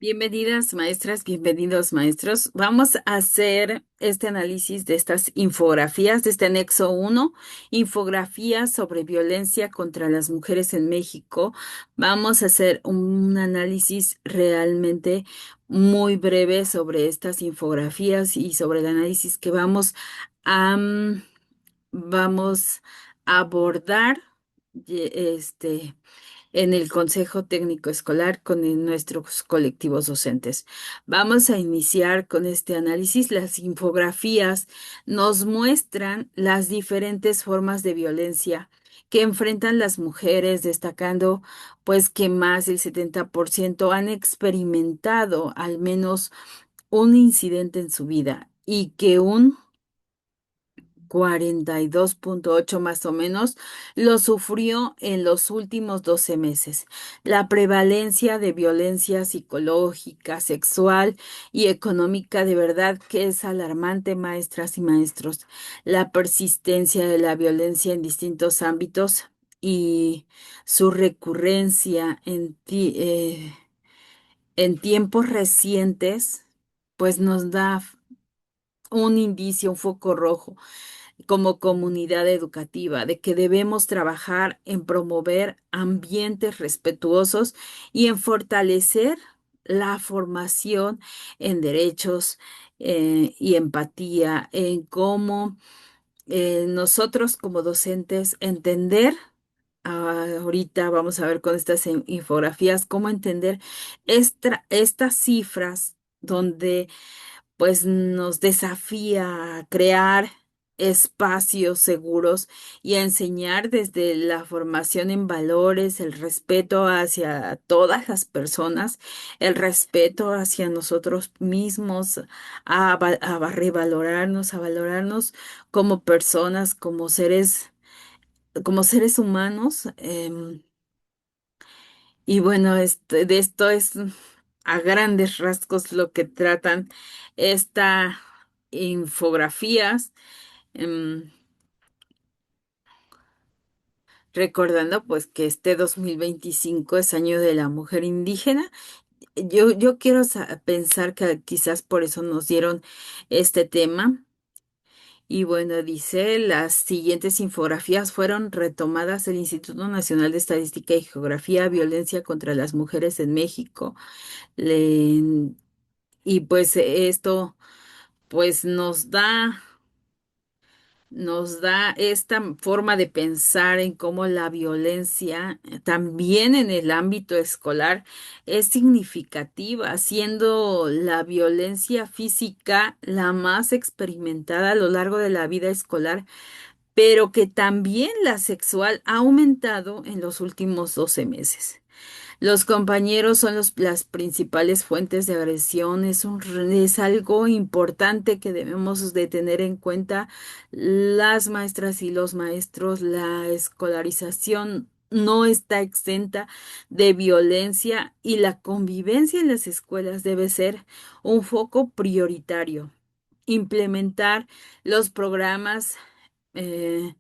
Bienvenidas maestras, bienvenidos maestros. Vamos a hacer este análisis de estas infografías, de este anexo uno, infografías sobre violencia contra las mujeres en México. Vamos a hacer un análisis realmente muy breve sobre estas infografías y sobre el análisis que vamos a abordar. Este en el Consejo Técnico Escolar con nuestros colectivos docentes. Vamos a iniciar con este análisis. Las infografías nos muestran las diferentes formas de violencia que enfrentan las mujeres, destacando pues que más del 70% han experimentado al menos un incidente en su vida y que un 42,8 más o menos, lo sufrió en los últimos 12 meses. La prevalencia de violencia psicológica, sexual y económica de verdad que es alarmante, maestras y maestros. La persistencia de la violencia en distintos ámbitos y su recurrencia en tiempos recientes, pues nos da un indicio, un foco rojo como comunidad educativa, de que debemos trabajar en promover ambientes respetuosos y en fortalecer la formación en derechos y empatía, en cómo nosotros como docentes entender. Ahorita vamos a ver con estas infografías cómo entender estas cifras donde pues nos desafía a crear espacios seguros y a enseñar desde la formación en valores, el respeto hacia todas las personas, el respeto hacia nosotros mismos, a revalorarnos, a valorarnos como personas, como seres humanos. Y bueno, de esto es a grandes rasgos lo que tratan esta infografías, em, recordando pues que este 2025 es año de la mujer indígena. Yo quiero pensar que quizás por eso nos dieron este tema. Y bueno, dice, las siguientes infografías fueron retomadas del Instituto Nacional de Estadística y Geografía, Violencia contra las Mujeres en México. Le- y pues esto pues nos da esta forma de pensar en cómo la violencia también en el ámbito escolar es significativa, siendo la violencia física la más experimentada a lo largo de la vida escolar, pero que también la sexual ha aumentado en los últimos 12 meses. Los compañeros son las principales fuentes de agresión. Es algo importante que debemos de tener en cuenta las maestras y los maestros. La escolarización no está exenta de violencia y la convivencia en las escuelas debe ser un foco prioritario. Implementar los programas eh,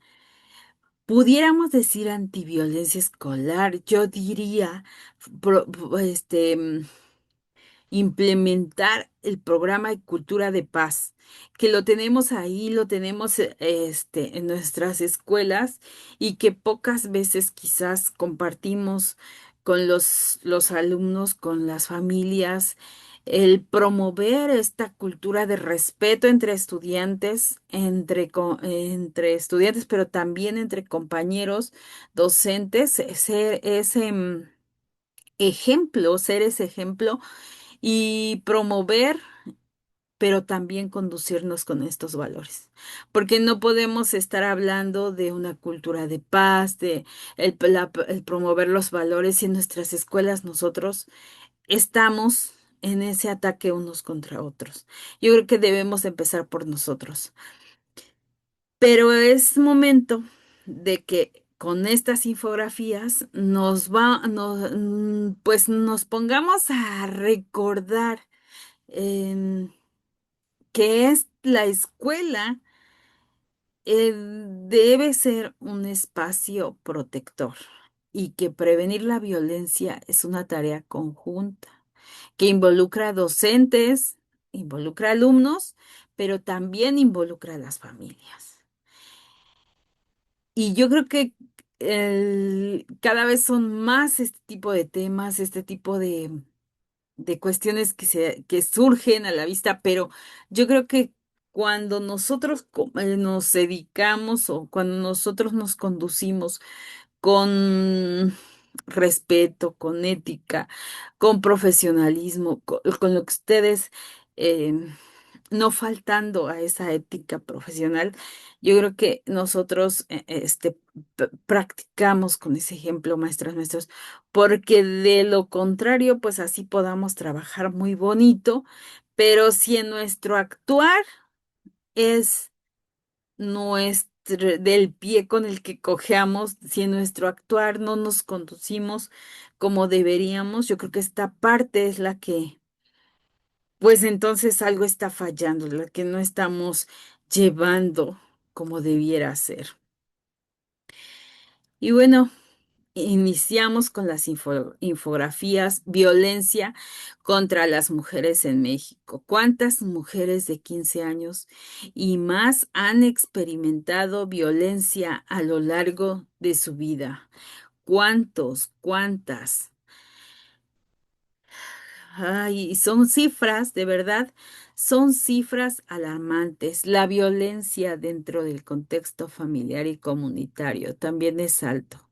pudiéramos decir antiviolencia escolar, yo diría implementar el programa de cultura de paz, que lo tenemos ahí, lo tenemos en nuestras escuelas y que pocas veces quizás compartimos con los alumnos, con las familias, el promover esta cultura de respeto entre estudiantes, entre estudiantes, pero también entre compañeros docentes, ser ese ejemplo y promover, pero también conducirnos con estos valores, porque no podemos estar hablando de una cultura de paz, de el promover los valores y en nuestras escuelas nosotros estamos en ese ataque unos contra otros. Yo creo que debemos empezar por nosotros, pero es momento de que con estas infografías pues nos pongamos a recordar em, que es la escuela, debe ser un espacio protector y que prevenir la violencia es una tarea conjunta. que involucra docentes, involucra alumnos, pero también involucra a las familias. Y yo creo que cada vez son más este tipo de temas, este tipo de cuestiones que surgen a la vista, pero yo creo que cuando nosotros nos dedicamos o cuando nosotros nos conducimos con respeto, con ética, con profesionalismo, con lo que ustedes, eh, no faltando a esa ética profesional, yo creo que nosotros practicamos con ese ejemplo, maestras, maestros, porque de lo contrario, pues así podamos trabajar muy bonito, pero si en nuestro actuar es del pie con el que cojeamos, si en nuestro actuar no nos conducimos como deberíamos, yo creo que esta parte es la que, pues entonces algo está fallando, la que no estamos llevando como debiera ser. Y bueno, iniciamos con las infografías, violencia contra las mujeres en México. ¿Cuántas mujeres de 15 años y más han experimentado violencia a lo largo de su vida? ¿Cuántos? ¿Cuántas? Ay, son cifras, de verdad, son cifras alarmantes. La violencia dentro del contexto familiar y comunitario también es alto,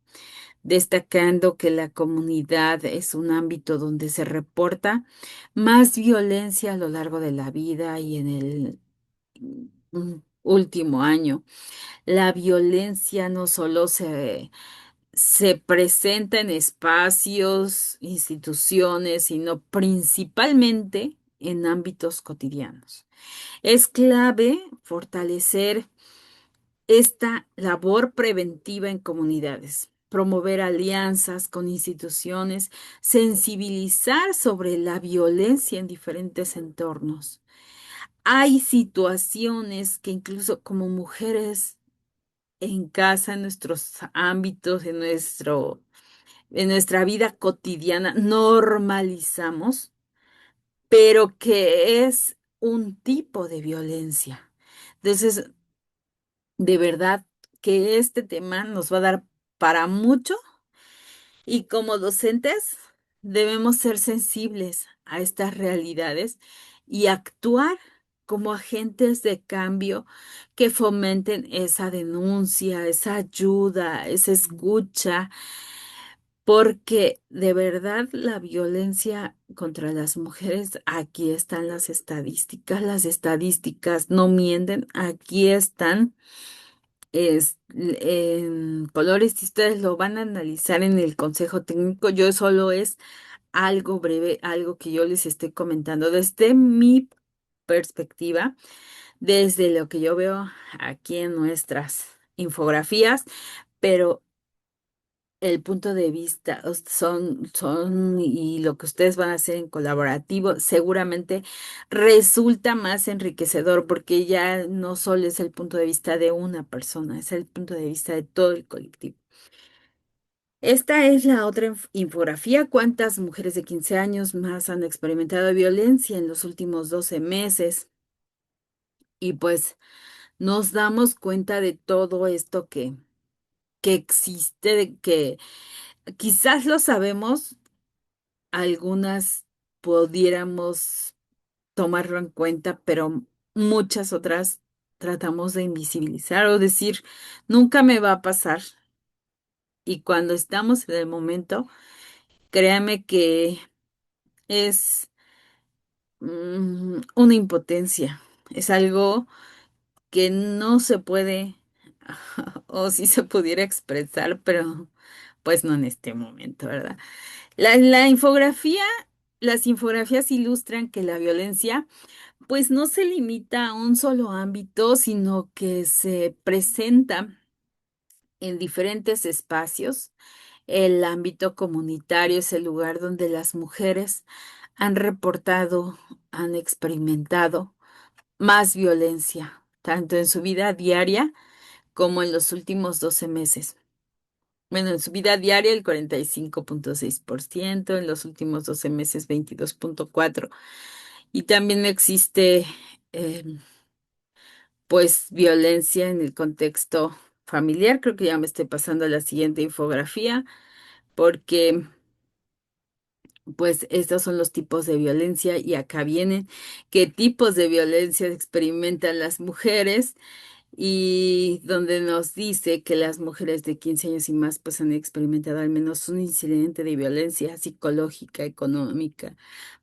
destacando que la comunidad es un ámbito donde se reporta más violencia a lo largo de la vida y en el último año. La violencia no solo se presenta en espacios, instituciones, sino principalmente en ámbitos cotidianos. Es clave fortalecer esta labor preventiva en comunidades, promover alianzas con instituciones, sensibilizar sobre la violencia en diferentes entornos. Hay situaciones que incluso como mujeres en casa, en nuestros ámbitos, en nuestra vida cotidiana, normalizamos, pero que es un tipo de violencia. Entonces, de verdad que este tema nos va a dar para mucho y como docentes debemos ser sensibles a estas realidades y actuar como agentes de cambio que fomenten esa denuncia, esa ayuda, esa escucha, porque de verdad la violencia contra las mujeres, aquí están las estadísticas no mienten, aquí están en colores, si ustedes lo van a analizar en el consejo técnico, yo solo es algo breve, algo que yo les estoy comentando desde mi perspectiva, desde lo que yo veo aquí en nuestras infografías, pero el punto de vista y lo que ustedes van a hacer en colaborativo seguramente resulta más enriquecedor porque ya no solo es el punto de vista de una persona, es el punto de vista de todo el colectivo. Esta es la otra infografía. ¿Cuántas mujeres de 15 años más han experimentado violencia en los últimos 12 meses? Y pues nos damos cuenta de todo esto que existe, de que quizás lo sabemos, algunas pudiéramos tomarlo en cuenta, pero muchas otras tratamos de invisibilizar o decir, nunca me va a pasar. Y cuando estamos en el momento, créame que es una impotencia, es algo que no se puede, o si se pudiera expresar, pero pues no en este momento, ¿verdad? La infografía, las infografías ilustran que la violencia pues no se limita a un solo ámbito, sino que se presenta en diferentes espacios. El ámbito comunitario es el lugar donde las mujeres han reportado, han experimentado más violencia, tanto en su vida diaria como en los últimos 12 meses. Bueno, en su vida diaria el 45,6%, en los últimos 12 meses 22,4%. Y también existe eh, pues violencia en el contexto familiar. Creo que ya me estoy pasando a la siguiente infografía porque pues estos son los tipos de violencia y acá vienen qué tipos de violencia experimentan las mujeres y donde nos dice que las mujeres de 15 años y más pues han experimentado al menos un incidente de violencia psicológica, económica,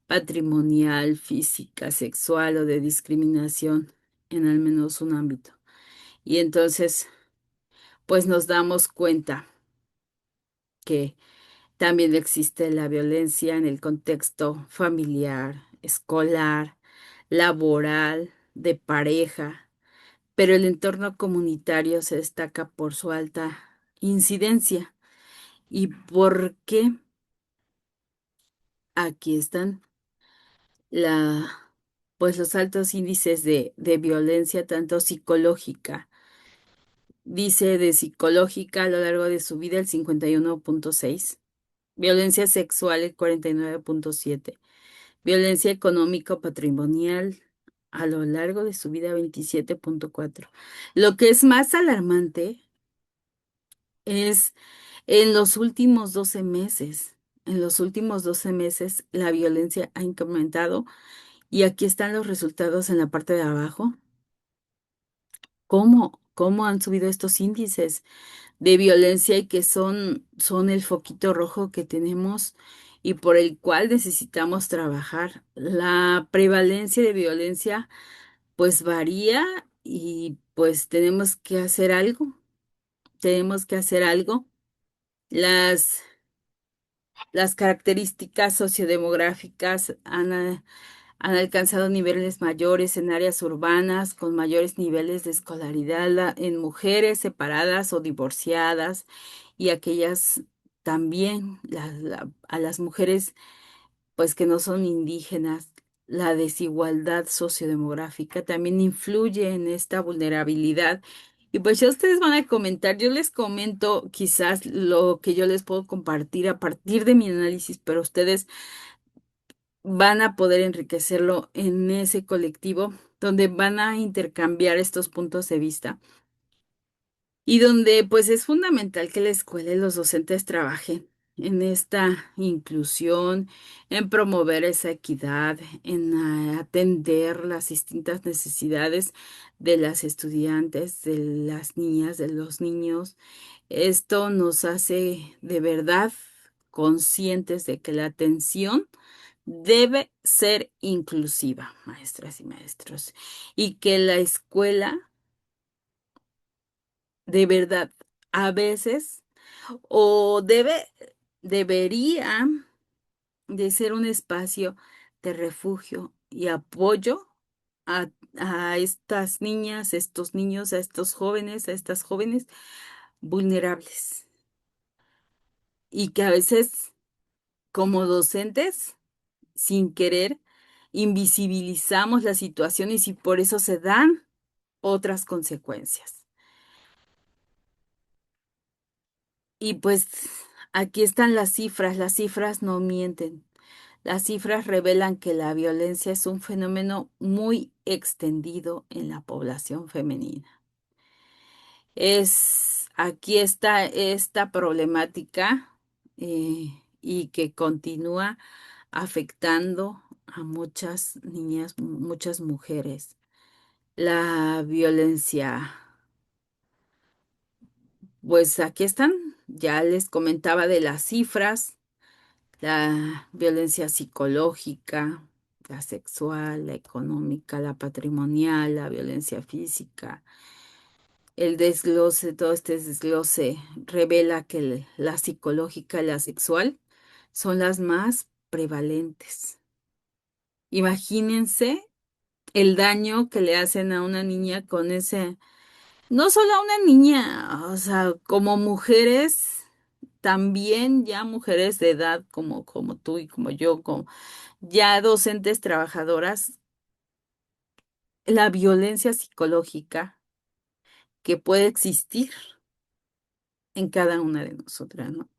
patrimonial, física, sexual o de discriminación en al menos un ámbito. Y entonces pues nos damos cuenta que también existe la violencia en el contexto familiar, escolar, laboral, de pareja, pero el entorno comunitario se destaca por su alta incidencia. ¿Y por qué? Aquí están la, pues los altos índices de violencia, tanto psicológica. Dice de psicológica a lo largo de su vida el 51,6%. Violencia sexual el 49,7%. Violencia económico-patrimonial a lo largo de su vida 27,4%. Lo que es más alarmante es en los últimos 12 meses. En los últimos 12 meses la violencia ha incrementado y aquí están los resultados en la parte de abajo. ¿Cómo han subido estos índices de violencia y que son el foquito rojo que tenemos y por el cual necesitamos trabajar? La prevalencia de violencia pues varía y pues tenemos que hacer algo, tenemos que hacer algo. Las, las características sociodemográficas han alcanzado niveles mayores en áreas urbanas con mayores niveles de escolaridad en mujeres separadas o divorciadas y aquellas también a las mujeres pues que no son indígenas. La desigualdad sociodemográfica también influye en esta vulnerabilidad. Y pues ya ustedes van a comentar, yo les comento quizás lo que yo les puedo compartir a partir de mi análisis, pero ustedes van a poder enriquecerlo en ese colectivo donde van a intercambiar estos puntos de vista y donde pues es fundamental que la escuela y los docentes trabajen en esta inclusión, en promover esa equidad, en atender las distintas necesidades de las estudiantes, de las niñas, de los niños. Esto nos hace de verdad conscientes de que la atención debe ser inclusiva, maestras y maestros, y que la escuela de verdad a veces o debería de ser un espacio de refugio y apoyo a, a estas niñas, estos niños, a estos jóvenes, a estas jóvenes vulnerables y que a veces como docentes, sin querer, invisibilizamos las situaciones y por eso se dan otras consecuencias. Y pues aquí están las cifras no mienten. Las cifras revelan que la violencia es un fenómeno muy extendido en la población femenina. Aquí está esta problemática y que continúa afectando a muchas niñas, muchas mujeres. La violencia, pues aquí están, ya les comentaba de las cifras, la violencia psicológica, la sexual, la económica, la patrimonial, la violencia física. El desglose, todo este desglose revela que la psicológica y la sexual son las más prevalentes. Imagínense el daño que le hacen a una niña con ese, no solo a una niña, o sea, como mujeres, también ya mujeres de edad como tú y como yo, como ya docentes trabajadoras, la violencia psicológica que puede existir en cada una de nosotras, ¿no?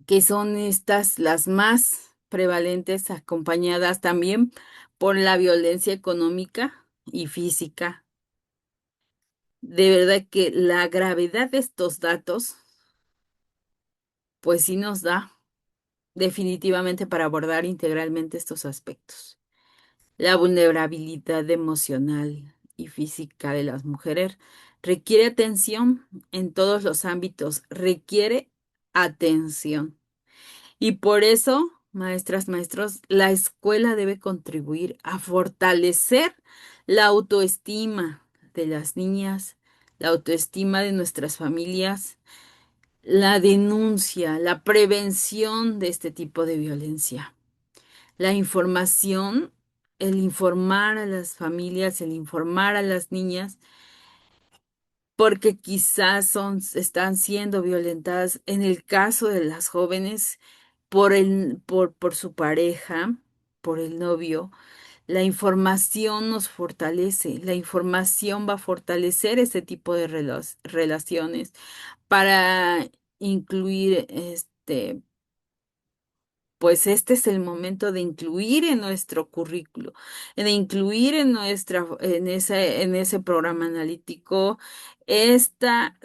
Que son estas las más prevalentes, acompañadas también por la violencia económica y física. De verdad que la gravedad de estos datos, pues sí nos da definitivamente para abordar integralmente estos aspectos. La vulnerabilidad emocional y física de las mujeres requiere atención en todos los ámbitos, requiere atención. Y por eso, maestras, maestros, la escuela debe contribuir a fortalecer la autoestima de las niñas, la autoestima de nuestras familias, la denuncia, la prevención de este tipo de violencia. La información, el informar a las familias, el informar a las niñas, porque quizás están siendo violentadas en el caso de las jóvenes por su pareja, por el novio. La información nos fortalece, la información va a fortalecer este tipo de relaciones para incluir pues este es el momento de incluir en nuestro currículo, de incluir en ese programa analítico esta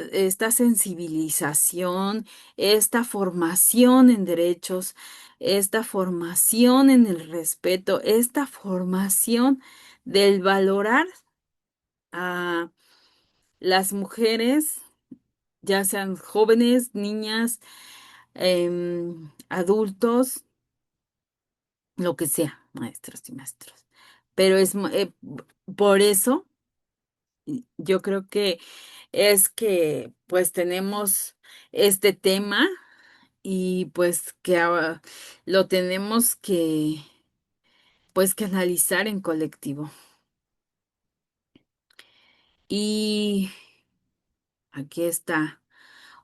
sensibilización, esta formación en derechos, esta formación en el respeto, esta formación del valorar a las mujeres, ya sean jóvenes, niñas, adultos, lo que sea, maestros y maestros. Pero por eso yo creo que es que pues tenemos este tema y pues que lo tenemos que pues que analizar en colectivo. Y aquí está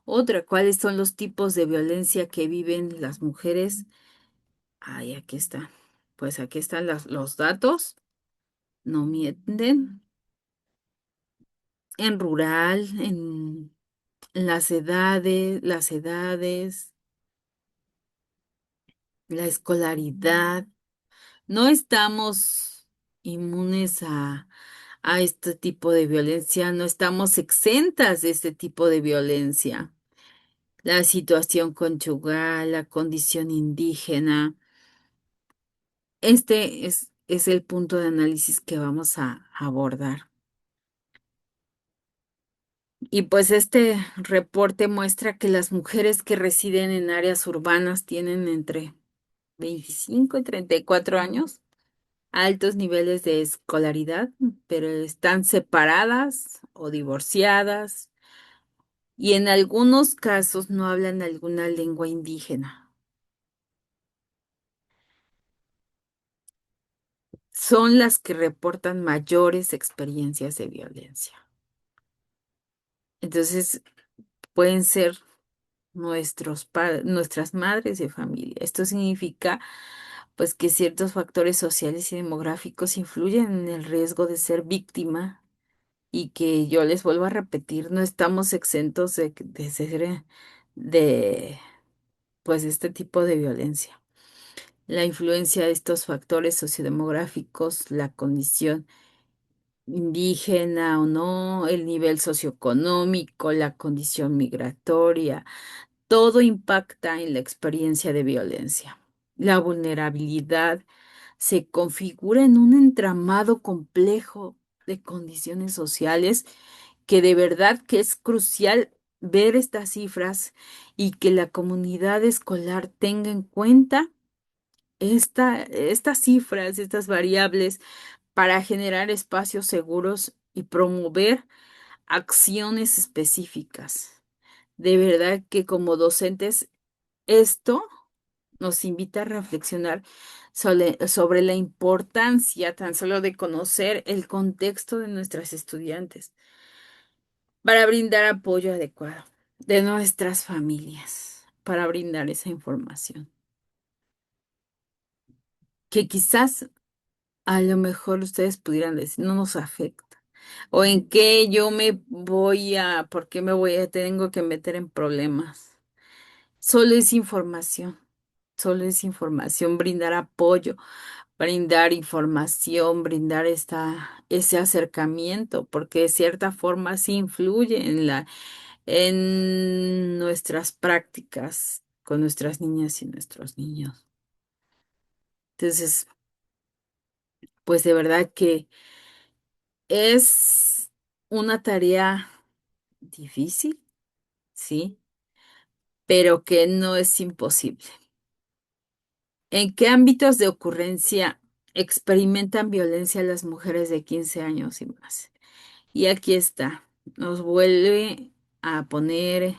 otra, ¿cuáles son los tipos de violencia que viven las mujeres? Ay, aquí está. Pues aquí están los datos, no mienten. En rural, en las edades, la escolaridad. No estamos inmunes a este tipo de violencia, no estamos exentas de este tipo de violencia. La situación conyugal, la condición indígena. Es el punto de análisis que vamos a abordar. Y pues este reporte muestra que las mujeres que residen en áreas urbanas tienen entre 25 y 34 años, altos niveles de escolaridad, pero están separadas o divorciadas y en algunos casos no hablan alguna lengua indígena. Son las que reportan mayores experiencias de violencia. Entonces, pueden ser nuestras madres de familia. Esto significa pues que ciertos factores sociales y demográficos influyen en el riesgo de ser víctima y que yo les vuelvo a repetir, no estamos exentos de ser de pues este tipo de violencia. La influencia de estos factores sociodemográficos, la condición indígena o no, el nivel socioeconómico, la condición migratoria, todo impacta en la experiencia de violencia. La vulnerabilidad se configura en un entramado complejo de condiciones sociales que de verdad que es crucial ver estas cifras y que la comunidad escolar tenga en cuenta estas cifras, estas variables para generar espacios seguros y promover acciones específicas. De verdad que como docentes esto nos invita a reflexionar sobre la importancia tan solo de conocer el contexto de nuestras estudiantes para brindar apoyo adecuado de nuestras familias, para brindar esa información que quizás a lo mejor ustedes pudieran decir no nos afecta, o en qué yo me voy a, por qué me voy a, tengo que meter en problemas. Solo es información, solo es información, brindar apoyo, brindar información, brindar ese acercamiento, porque de cierta forma sí influye en nuestras prácticas con nuestras niñas y nuestros niños. Entonces, pues de verdad que es una tarea difícil, sí, pero que no es imposible. ¿En qué ámbitos de ocurrencia experimentan violencia las mujeres de 15 años y más? Y aquí está, nos vuelve a poner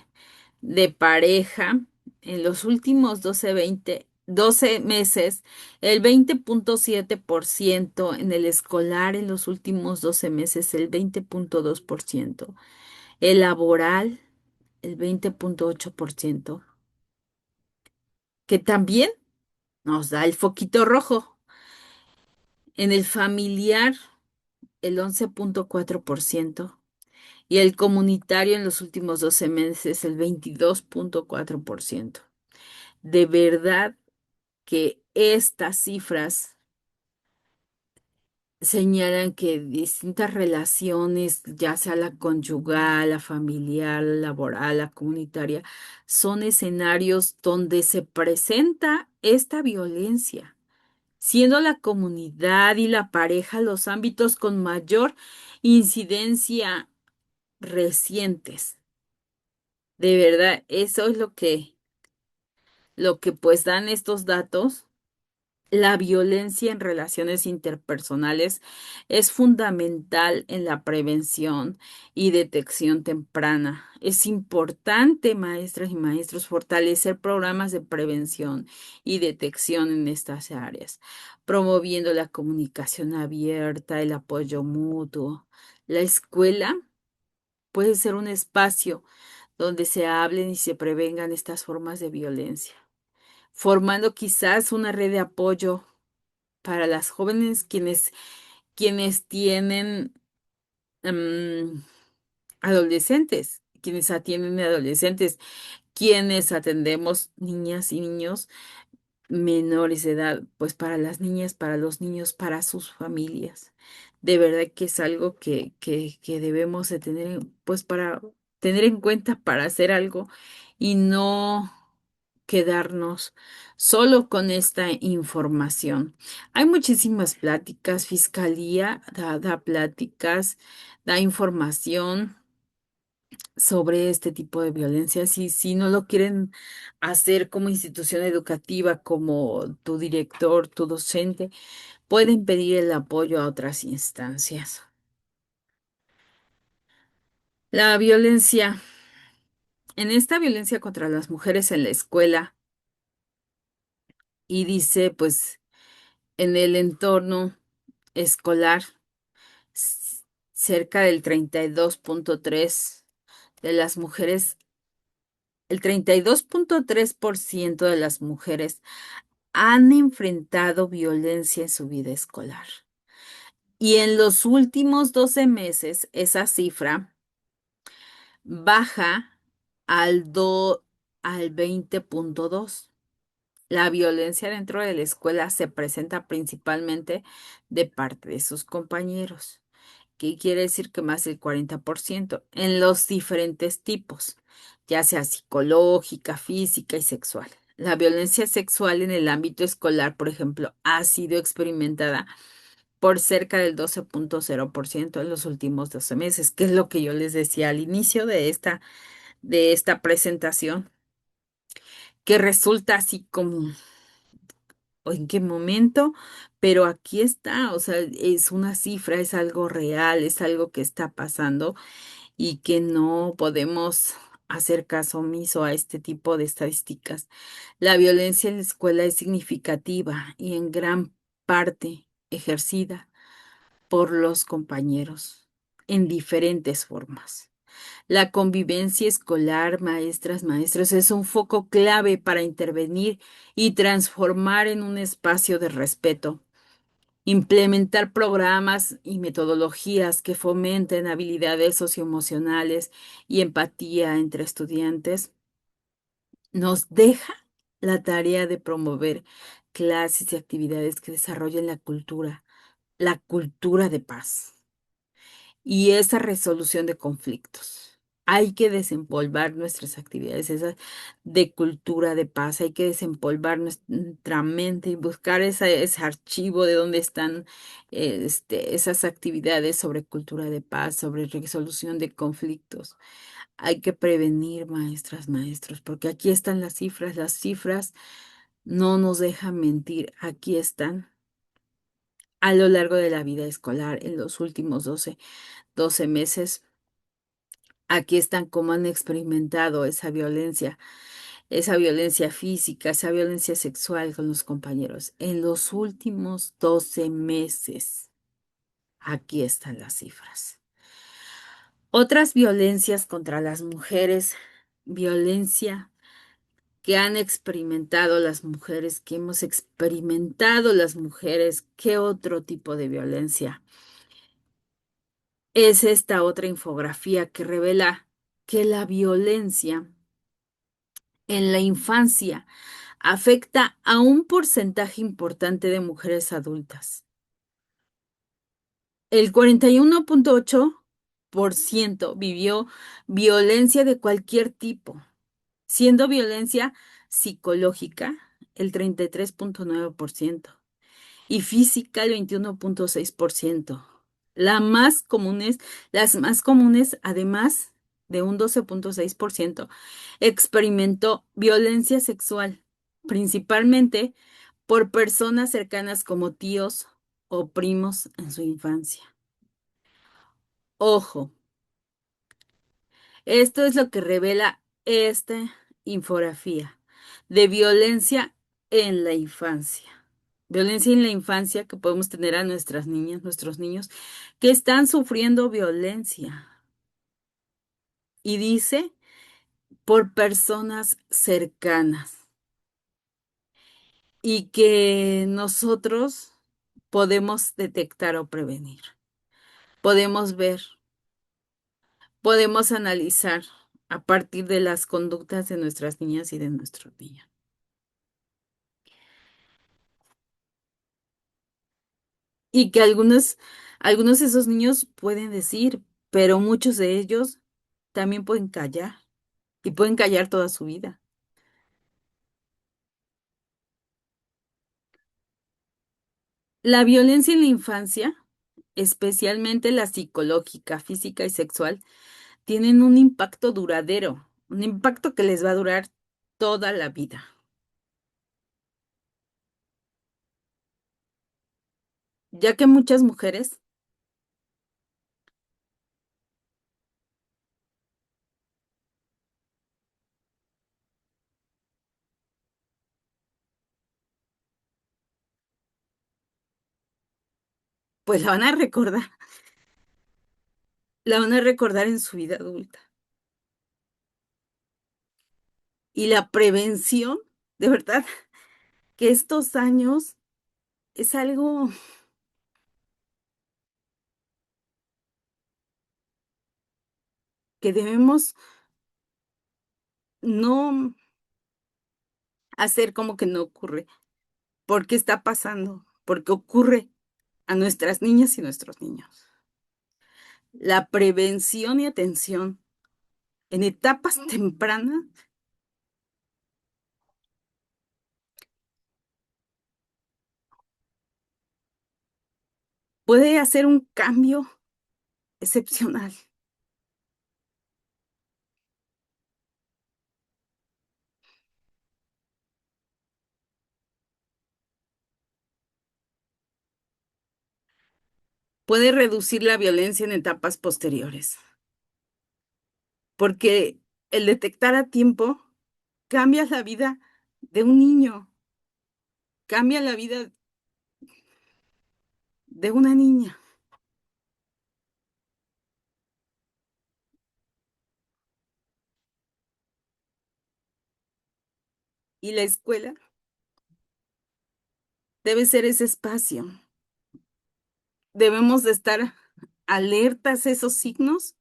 de pareja en los últimos 12 meses, el 20,7%; en el escolar en los últimos 12 meses, el 20,2%; el laboral, el 20,8%, que también nos da el foquito rojo; en el familiar, el 11,4%; y el comunitario en los últimos 12 meses, el 22,4%. De verdad que estas cifras señalan que distintas relaciones, ya sea la conyugal, la familiar, la laboral, la comunitaria, son escenarios donde se presenta esta violencia, siendo la comunidad y la pareja los ámbitos con mayor incidencia recientes. De verdad, eso es lo que pues dan estos datos. La violencia en relaciones interpersonales es fundamental en la prevención y detección temprana. Es importante, maestras y maestros, fortalecer programas de prevención y detección en estas áreas, promoviendo la comunicación abierta, el apoyo mutuo. La escuela puede ser un espacio donde se hablen y se prevengan estas formas de violencia, formando quizás una red de apoyo para las jóvenes quienes tienen adolescentes, quienes atienden adolescentes, quienes atendemos niñas y niños menores de edad, pues para las niñas, para los niños, para sus familias. De verdad que es algo que debemos de tener, pues para tener en cuenta para hacer algo y no quedarnos solo con esta información. Hay muchísimas pláticas, Fiscalía da pláticas, da información sobre este tipo de violencia. Si no lo quieren hacer como institución educativa, como tu director, tu docente, pueden pedir el apoyo a otras instancias. La violencia, en esta violencia contra las mujeres en la escuela, y dice, pues, en el entorno escolar, cerca del 32,3 de las mujeres, el 32,3% de las mujeres han enfrentado violencia en su vida escolar. Y en los últimos 12 meses, esa cifra baja al 20,2. La violencia dentro de la escuela se presenta principalmente de parte de sus compañeros, que quiere decir que más del 40%, en los diferentes tipos, ya sea psicológica, física y sexual. La violencia sexual en el ámbito escolar, por ejemplo, ha sido experimentada por cerca del 12,0% en los últimos 12 meses, que es lo que yo les decía al inicio de esta presentación, que resulta así como, ¿o en qué momento? Pero aquí está, o sea, es una cifra, es algo real, es algo que está pasando y que no podemos hacer caso omiso a este tipo de estadísticas. La violencia en la escuela es significativa y en gran parte ejercida por los compañeros en diferentes formas. La convivencia escolar, maestras, maestros, es un foco clave para intervenir y transformar en un espacio de respeto, implementar programas y metodologías que fomenten habilidades socioemocionales y empatía entre estudiantes, nos deja la tarea de promover clases y actividades que desarrollen la cultura de paz y esa resolución de conflictos. Hay que desempolvar nuestras actividades, esas de cultura de paz. Hay que desempolvar nuestra mente y buscar ese archivo de donde están esas actividades sobre cultura de paz, sobre resolución de conflictos. Hay que prevenir, maestras, maestros, porque aquí están las cifras no nos dejan mentir, aquí están a lo largo de la vida escolar en los últimos 12 meses. Aquí están cómo han experimentado esa violencia física, esa violencia sexual con los compañeros. En los últimos 12 meses, aquí están las cifras. Otras violencias contra las mujeres, violencia que han experimentado las mujeres, que hemos experimentado las mujeres, ¿qué otro tipo de violencia? Es esta otra infografía que revela que la violencia en la infancia afecta a un porcentaje importante de mujeres adultas. El 41,8% vivió violencia de cualquier tipo, siendo violencia psicológica el 33,9% y física el 21,6%. Las más comunes, además de un 12,6%, experimentó violencia sexual, principalmente por personas cercanas como tíos o primos en su infancia. Ojo, esto es lo que revela esta infografía de violencia en la infancia. Violencia en la infancia que podemos tener a nuestras niñas, nuestros niños, que están sufriendo violencia. Y dice, por personas cercanas. Y que nosotros podemos detectar o prevenir. Podemos ver, podemos analizar a partir de las conductas de nuestras niñas y de nuestros niños. Y que algunos de esos niños pueden decir, pero muchos de ellos también pueden callar y pueden callar toda su vida. La violencia en la infancia, especialmente la psicológica, física y sexual, tienen un impacto duradero, un impacto que les va a durar toda la vida, ya que muchas mujeres pues la van a recordar en su vida adulta. Y la prevención, de verdad, que estos años es algo que debemos no hacer como que no ocurre, porque está pasando, porque ocurre a nuestras niñas y nuestros niños. La prevención y atención en etapas tempranas puede hacer un cambio excepcional. Puede reducir la violencia en etapas posteriores, porque el detectar a tiempo cambia la vida de un niño, cambia la vida de una niña. Y la escuela debe ser ese espacio, debemos de estar alertas a esos signos,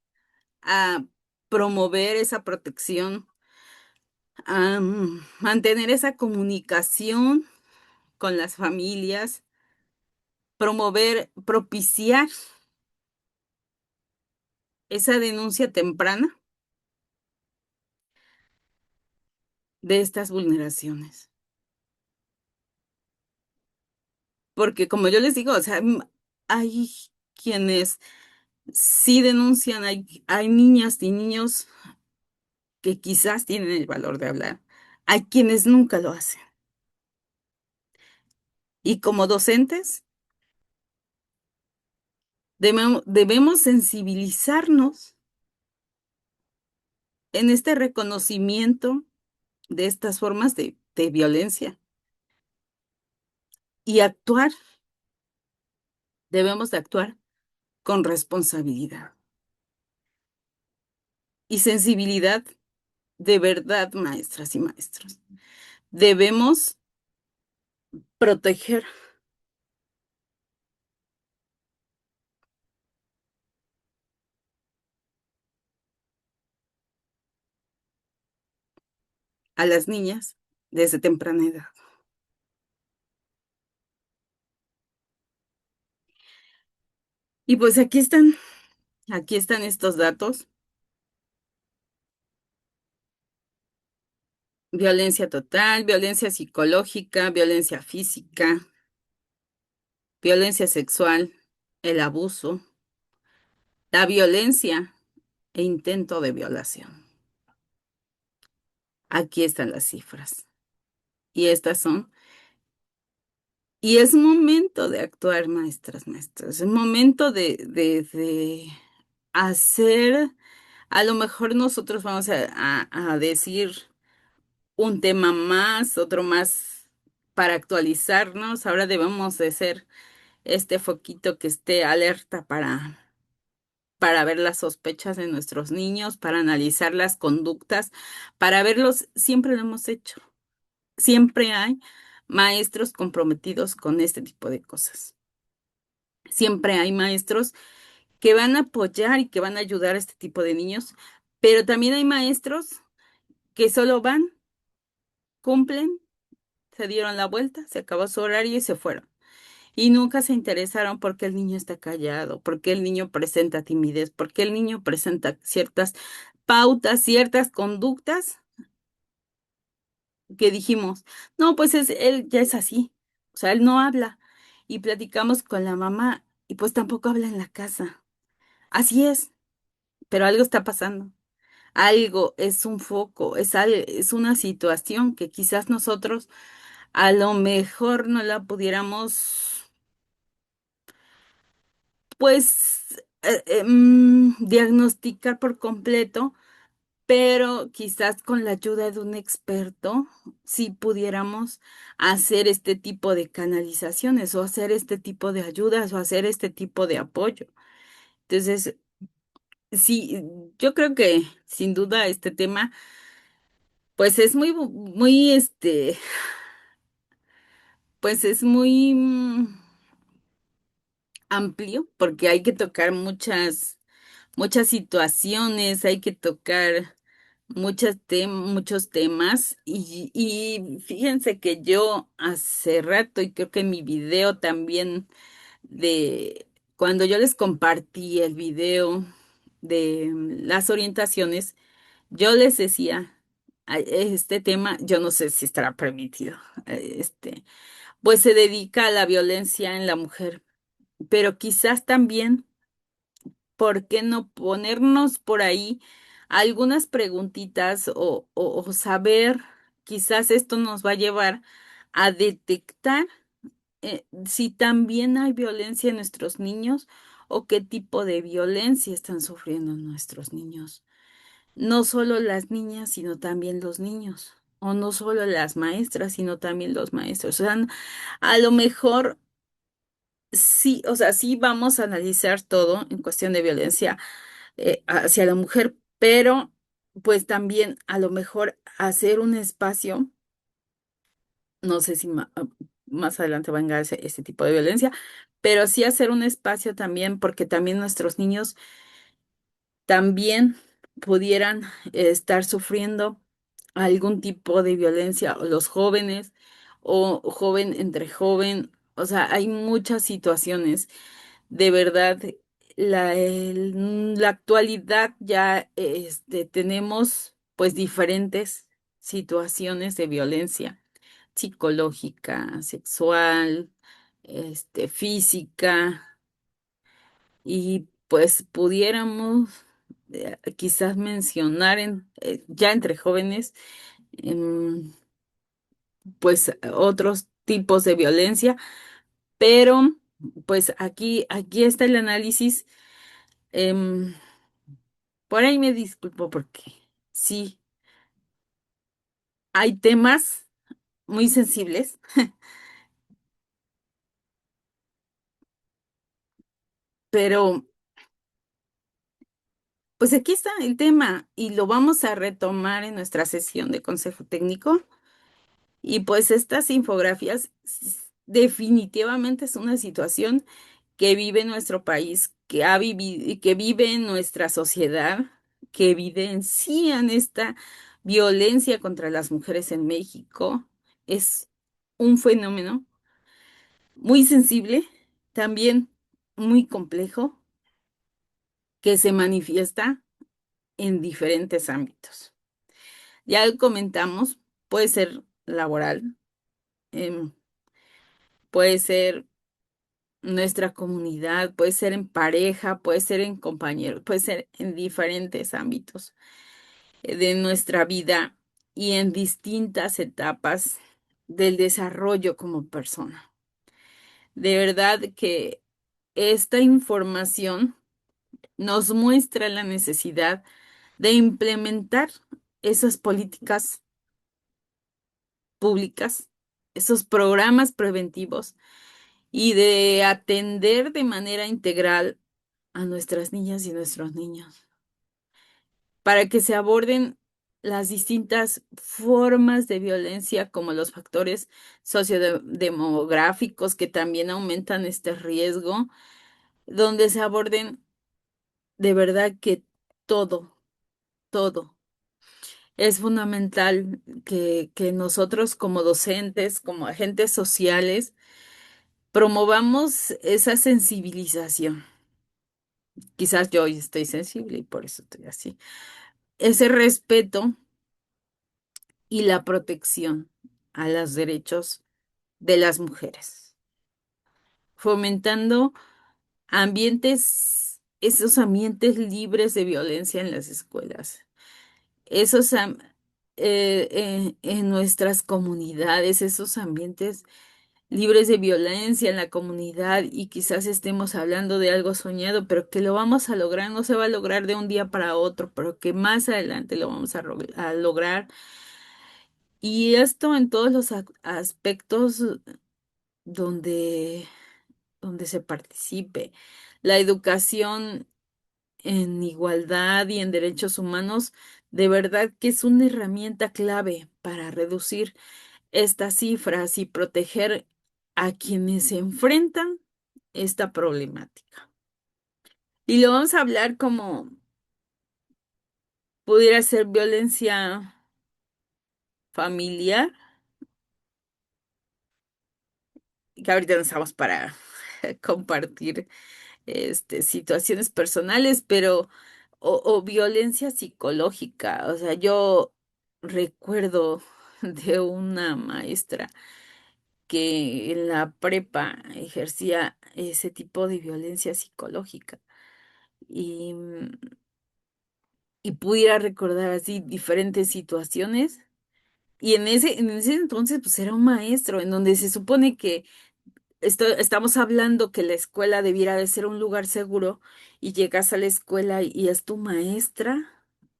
a promover esa protección, a mantener esa comunicación con las familias, promover, propiciar esa denuncia temprana de estas vulneraciones. Porque como yo les digo, o sea, hay quienes sí denuncian, hay niñas y niños que quizás tienen el valor de hablar, hay quienes nunca lo hacen. Y como docentes, debemos sensibilizarnos en este reconocimiento de estas formas de violencia y actuar, debemos de actuar con responsabilidad y sensibilidad de verdad, maestras y maestros. Debemos proteger a las niñas desde temprana edad. Y pues aquí están estos datos. Violencia total, violencia psicológica, violencia física, violencia sexual, el abuso, la violencia e intento de violación. Aquí están las cifras. Y estas son. Y es momento de actuar, maestras, maestros. Es momento de hacer, a lo mejor nosotros vamos a decir un tema más, otro más para actualizarnos. Ahora debemos de ser este foquito que esté alerta para ver las sospechas de nuestros niños, para analizar las conductas, para verlos, siempre lo hemos hecho. Siempre hay maestros comprometidos con este tipo de cosas. Siempre hay maestros que van a apoyar y que van a ayudar a este tipo de niños, pero también hay maestros que solo van, cumplen, se dieron la vuelta, se acabó su horario y se fueron. Y nunca se interesaron por qué el niño está callado, por qué el niño presenta timidez, por qué el niño presenta ciertas pautas, ciertas conductas que dijimos, no, pues él ya es así, o sea, él no habla. Y platicamos con la mamá y pues tampoco habla en la casa. Así es, pero algo está pasando. Algo es un foco, es una situación que quizás nosotros a lo mejor no la pudiéramos, pues, diagnosticar por completo, pero quizás con la ayuda de un experto, sí pudiéramos hacer este tipo de canalizaciones o hacer este tipo de ayudas o hacer este tipo de apoyo. Entonces, sí, yo creo que sin duda este tema, pues es muy, pues es muy amplio porque hay que tocar muchas situaciones, hay que tocar muchos temas y fíjense que yo hace rato y creo que en mi video también de cuando yo les compartí el video de las orientaciones, yo les decía, este tema, yo no sé si estará permitido, pues se dedica a la violencia en la mujer, pero quizás también ¿por qué no ponernos por ahí algunas preguntitas o saber, quizás esto nos va a llevar a detectar si también hay violencia en nuestros niños o qué tipo de violencia están sufriendo nuestros niños? No solo las niñas, sino también los niños. O no solo las maestras, sino también los maestros. O sea, a lo mejor sí, o sea, sí vamos a analizar todo en cuestión de violencia hacia la mujer, pero pues también a lo mejor hacer un espacio, no sé si más adelante venga ese tipo de violencia, pero sí hacer un espacio también, porque también nuestros niños también pudieran estar sufriendo algún tipo de violencia, o los jóvenes, o joven entre joven, o sea, hay muchas situaciones. De verdad, la actualidad ya tenemos pues diferentes situaciones de violencia psicológica, sexual, física, y pues pudiéramos quizás mencionar ya entre jóvenes, em, pues otros tipos de violencia, pero pues aquí está el análisis. em, por ahí me disculpo porque sí, hay temas muy sensibles, pero pues aquí está el tema y lo vamos a retomar en nuestra sesión de consejo técnico. Y pues estas infografías definitivamente es una situación que vive nuestro país, que ha vivido y que vive en nuestra sociedad, que evidencian esta violencia contra las mujeres en México. Es un fenómeno muy sensible, también muy complejo, que se manifiesta en diferentes ámbitos. Ya lo comentamos, puede ser laboral, em, puede ser nuestra comunidad, puede ser en pareja, puede ser en compañeros, puede ser en diferentes ámbitos de nuestra vida y en distintas etapas del desarrollo como persona. De verdad que esta información nos muestra la necesidad de implementar esas políticas públicas, esos programas preventivos y de atender de manera integral a nuestras niñas y nuestros niños, para que se aborden las distintas formas de violencia como los factores sociodemográficos que también aumentan este riesgo, donde se aborden de verdad que todo, todo. Es fundamental que nosotros como docentes, como agentes sociales, promovamos esa sensibilización. Quizás yo hoy estoy sensible y por eso estoy así. Ese respeto y la protección a los derechos de las mujeres, fomentando esos ambientes libres de violencia en las escuelas, esos en nuestras comunidades, esos ambientes libres de violencia en la comunidad y quizás estemos hablando de algo soñado, pero que lo vamos a lograr, no se va a lograr de un día para otro, pero que más adelante lo vamos a lograr. Y esto en todos los aspectos donde, donde se participe. La educación en igualdad y en derechos humanos, de verdad que es una herramienta clave para reducir estas cifras y proteger a quienes se enfrentan esta problemática. Y lo vamos a hablar como pudiera ser violencia familiar, que ahorita no estamos para compartir situaciones personales, pero o violencia psicológica. O sea, yo recuerdo de una maestra que en la prepa ejercía ese tipo de violencia psicológica y, y pudiera recordar así diferentes situaciones. Y en ese entonces, pues era un maestro, en donde se supone que estamos hablando que la escuela debiera de ser un lugar seguro y llegas a la escuela y es tu maestra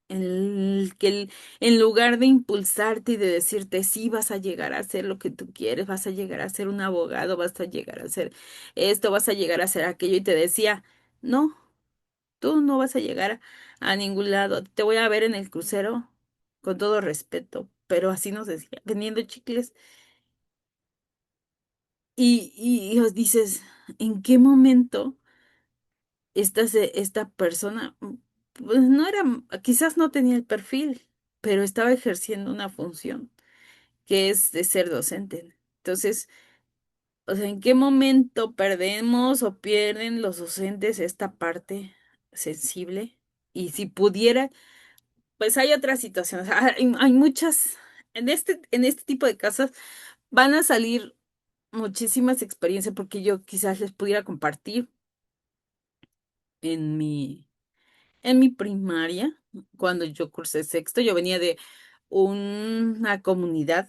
en lugar de impulsarte y de decirte sí vas a llegar a hacer lo que tú quieres, vas a llegar a ser un abogado, vas a llegar a hacer esto, vas a llegar a hacer aquello y te decía, no, tú no vas a llegar a ningún lado, te voy a ver en el crucero con todo respeto, pero así nos decía, vendiendo chicles. y os dices, ¿en qué momento esta persona, pues no era, quizás no tenía el perfil, pero estaba ejerciendo una función que es de ser docente? Entonces, o sea, ¿en qué momento perdemos o pierden los docentes esta parte sensible? Y si pudiera, pues hay otras situaciones, hay muchas, en este tipo de casos van a salir muchísimas experiencias porque yo quizás les pudiera compartir en en mi primaria, cuando yo cursé sexto, yo venía de una comunidad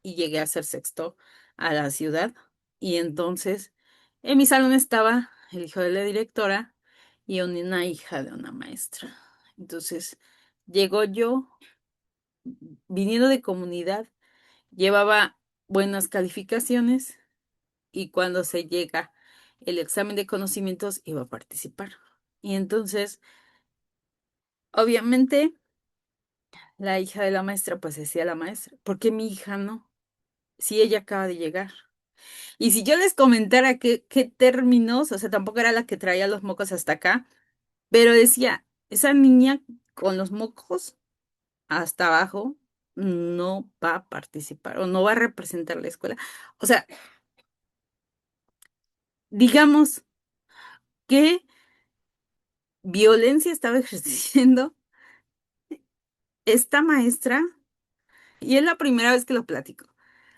y llegué a ser sexto a la ciudad. Y entonces en mi salón estaba el hijo de la directora y una hija de una maestra. Entonces llegó yo, viniendo de comunidad, llevaba buenas calificaciones y cuando se llega el examen de conocimientos iba a participar. Y entonces, obviamente, la hija de la maestra pues decía la maestra, ¿por qué mi hija no? Si ella acaba de llegar. Y si yo les comentara qué términos, o sea, tampoco era la que traía los mocos hasta acá, pero decía, esa niña con los mocos hasta abajo no va a participar o no va a representar la escuela. O sea, digamos, ¿qué violencia estaba ejerciendo esta maestra? Y es la primera vez que lo platico.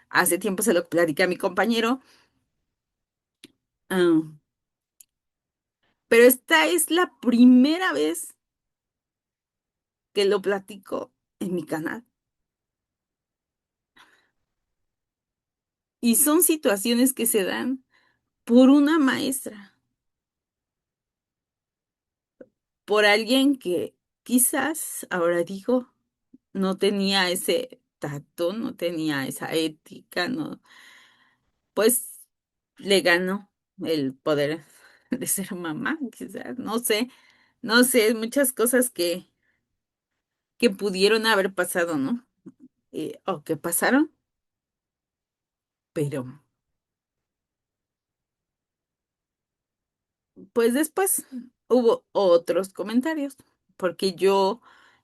Hace tiempo se lo platiqué a mi compañero, ah, pero esta es la primera vez que lo platico en mi canal. Y son situaciones que se dan por una maestra, por alguien que quizás, ahora digo, no tenía ese tacto, no tenía esa ética, no, pues le ganó el poder de ser mamá, quizás, no sé, no sé, muchas cosas que pudieron haber pasado, ¿no? O que pasaron, pero pues después hubo otros comentarios, porque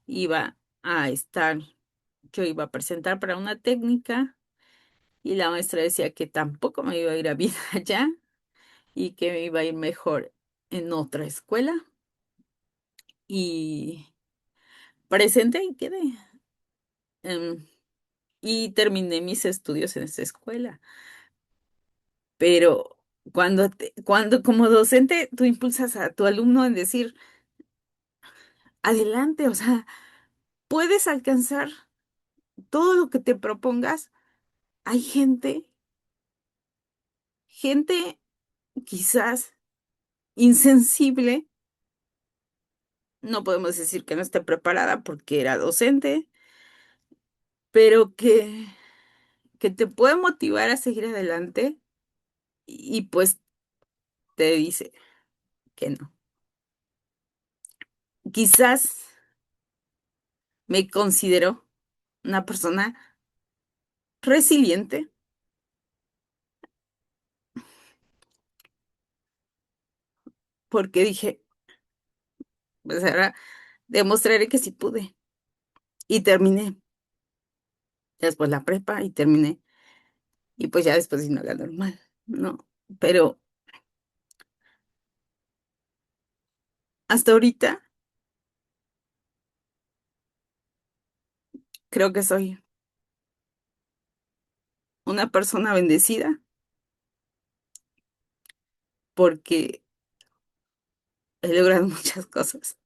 iba a estar, yo iba a presentar para una técnica y la maestra decía que tampoco me iba a ir a bien allá y que me iba a ir mejor en otra escuela y presenté y quedé. em, y terminé mis estudios en esa escuela. Pero cuando como docente tú impulsas a tu alumno en decir, adelante, o sea, puedes alcanzar todo lo que te propongas. Hay gente quizás insensible, no podemos decir que no esté preparada porque era docente, pero que te puede motivar a seguir adelante y pues te dice que no. Quizás me considero una persona resiliente porque dije, pues ahora demostraré que sí pude. Y terminé. Después la prepa y terminé. Y pues ya después vino la normal, ¿no? Pero hasta ahorita creo que soy una persona bendecida porque he logrado muchas cosas.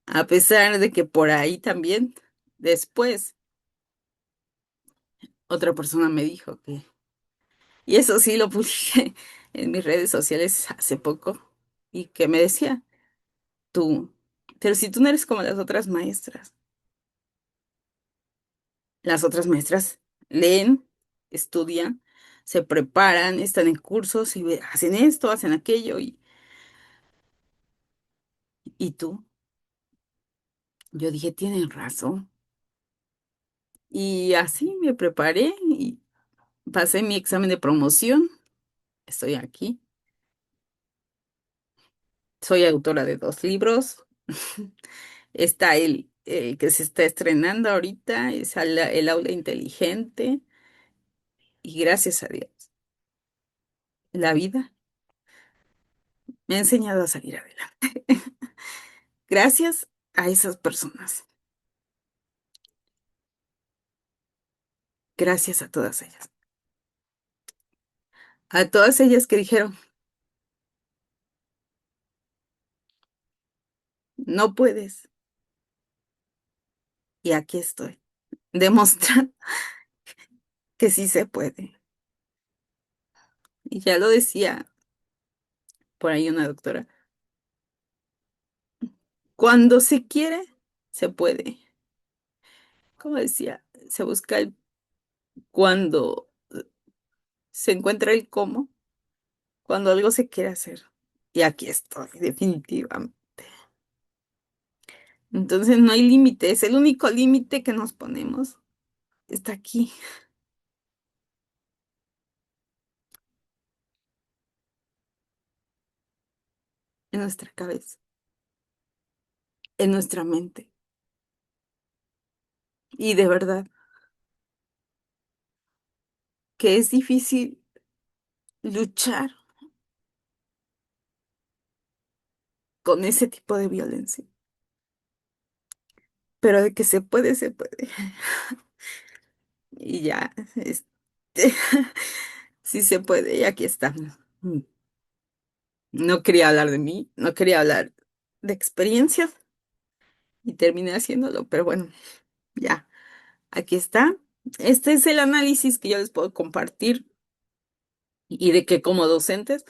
A pesar de que por ahí también, después, otra persona me dijo y eso sí lo publiqué en mis redes sociales hace poco, y que me decía, tú, pero si tú no eres como las otras maestras leen, estudian, se preparan, están en cursos y hacen esto, hacen aquello, y tú, yo dije, tienen razón. Y así me preparé pasé mi examen de promoción, estoy aquí, soy autora de 2 libros. Está el que se está estrenando ahorita, es el aula inteligente, y gracias a Dios, la vida me ha enseñado a salir adelante. Gracias a esas personas, gracias a todas ellas que dijeron, no puedes, y aquí estoy, demostrando que sí se puede. Y ya lo decía por ahí una doctora, cuando se quiere, se puede. Como decía, se busca el cuando, se encuentra el cómo, cuando algo se quiere hacer. Y aquí estoy, definitivamente. Entonces no hay límites, el único límite que nos ponemos está aquí, en nuestra cabeza, en nuestra mente. Y de verdad que es difícil luchar con ese tipo de violencia, pero de que se puede, se puede. Y ya, sí se puede, y aquí estamos. No quería hablar de mí, no quería hablar de experiencias y terminé haciéndolo, pero bueno, ya, aquí está. Este es el análisis que yo les puedo compartir y de que como docentes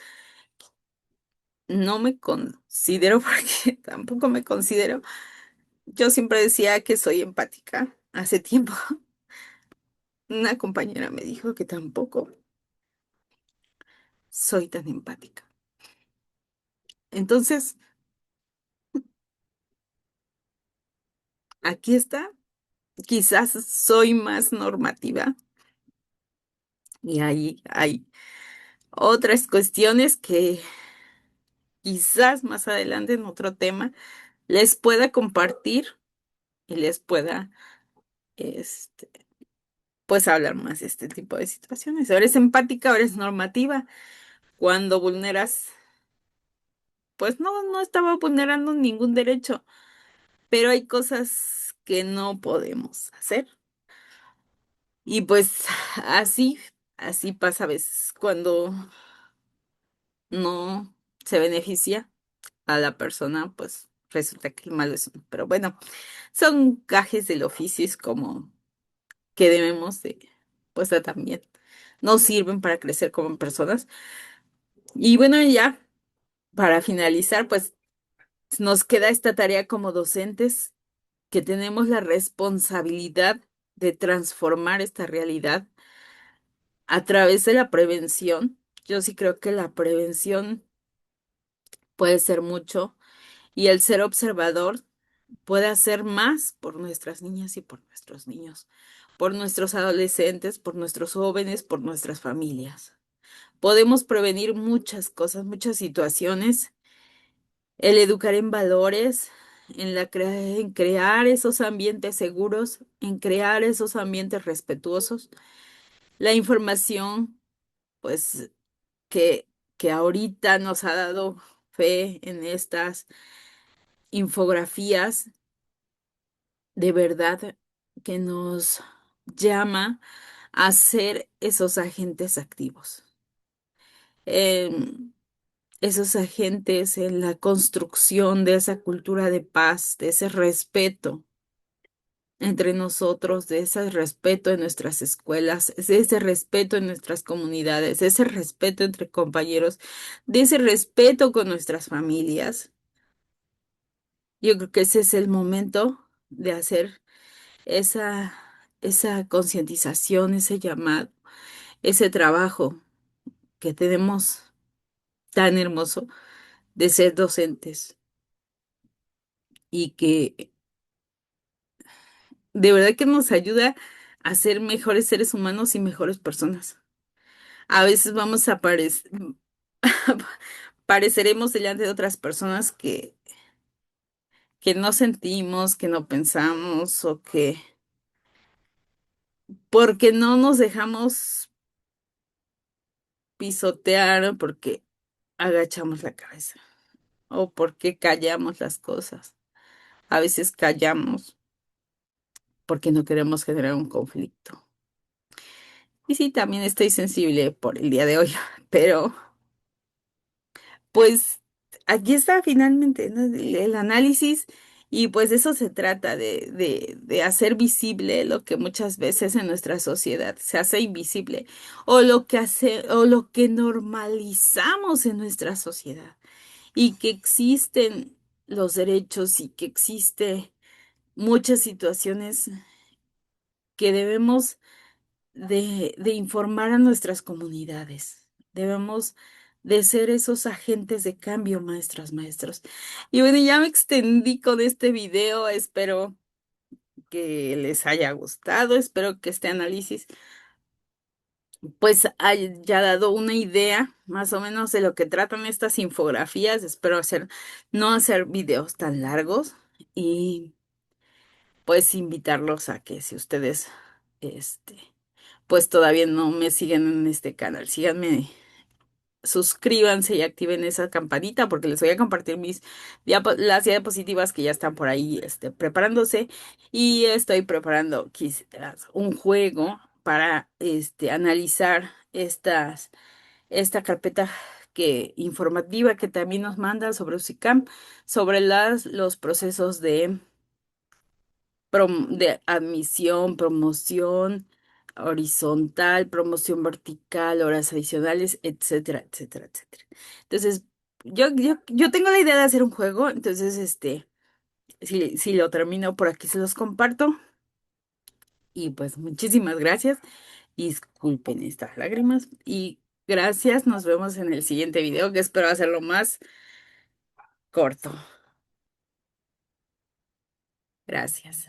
no me considero, porque tampoco me considero. Yo siempre decía que soy empática. Hace tiempo una compañera me dijo que tampoco soy tan empática. Entonces, aquí está. Quizás soy más normativa y ahí hay otras cuestiones que quizás más adelante en otro tema les pueda compartir y les pueda, este, pues hablar más de este tipo de situaciones. Ahora eres empática, ahora eres normativa. Cuando vulneras, pues no estaba vulnerando ningún derecho, pero hay cosas que no podemos hacer. Y pues así, así pasa a veces cuando no se beneficia a la persona, pues resulta que el malo es uno. Pero bueno, son gajes del oficio, es como que debemos de, pues también, nos sirven para crecer como personas. Y bueno, ya, para finalizar, pues nos queda esta tarea como docentes, que tenemos la responsabilidad de transformar esta realidad a través de la prevención. Yo sí creo que la prevención puede ser mucho y el ser observador puede hacer más por nuestras niñas y por nuestros niños, por nuestros adolescentes, por nuestros jóvenes, por nuestras familias. Podemos prevenir muchas cosas, muchas situaciones, el educar en valores, en crear esos ambientes seguros, en crear esos ambientes respetuosos. La información, pues, que, que ahorita nos ha dado fe en estas infografías, de verdad que nos llama a ser esos agentes activos. Em, Esos agentes en la construcción de esa cultura de paz, de ese respeto entre nosotros, de ese respeto en nuestras escuelas, de ese respeto en nuestras comunidades, de ese respeto entre compañeros, de ese respeto con nuestras familias. Yo creo que ese es el momento de hacer esa, esa concientización, ese llamado, ese trabajo que tenemos tan hermoso de ser docentes y que de verdad que nos ayuda a ser mejores seres humanos y mejores personas. A veces vamos a pareceremos delante de otras personas que no sentimos, que no pensamos o que porque no nos dejamos pisotear, porque agachamos la cabeza o porque callamos las cosas. A veces callamos porque no queremos generar un conflicto. Y sí, también estoy sensible por el día de hoy, pero pues aquí está finalmente, ¿no? El análisis y pues de eso se trata, de hacer visible lo que muchas veces en nuestra sociedad se hace invisible o lo que hace o lo que normalizamos en nuestra sociedad y que existen los derechos y que existe muchas situaciones que debemos de informar a nuestras comunidades. Debemos de ser esos agentes de cambio, maestras, maestros. Y bueno, ya me extendí con este video. Espero que les haya gustado. Espero que este análisis pues haya dado una idea más o menos de lo que tratan estas infografías. Espero no hacer videos tan largos y pues invitarlos a que si ustedes, este, pues todavía no me siguen en este canal, síganme, suscríbanse y activen esa campanita porque les voy a compartir las diapositivas que ya están por ahí, preparándose y estoy preparando quizás un juego para, analizar esta carpeta informativa que también nos manda sobre UCICAM, sobre los procesos de admisión, promoción horizontal, promoción vertical, horas adicionales, etcétera, etcétera, etcétera. Entonces, yo tengo la idea de hacer un juego, entonces, si lo termino por aquí se los comparto. Y pues muchísimas gracias. Disculpen estas lágrimas y gracias. Nos vemos en el siguiente video que espero hacerlo más corto. Gracias.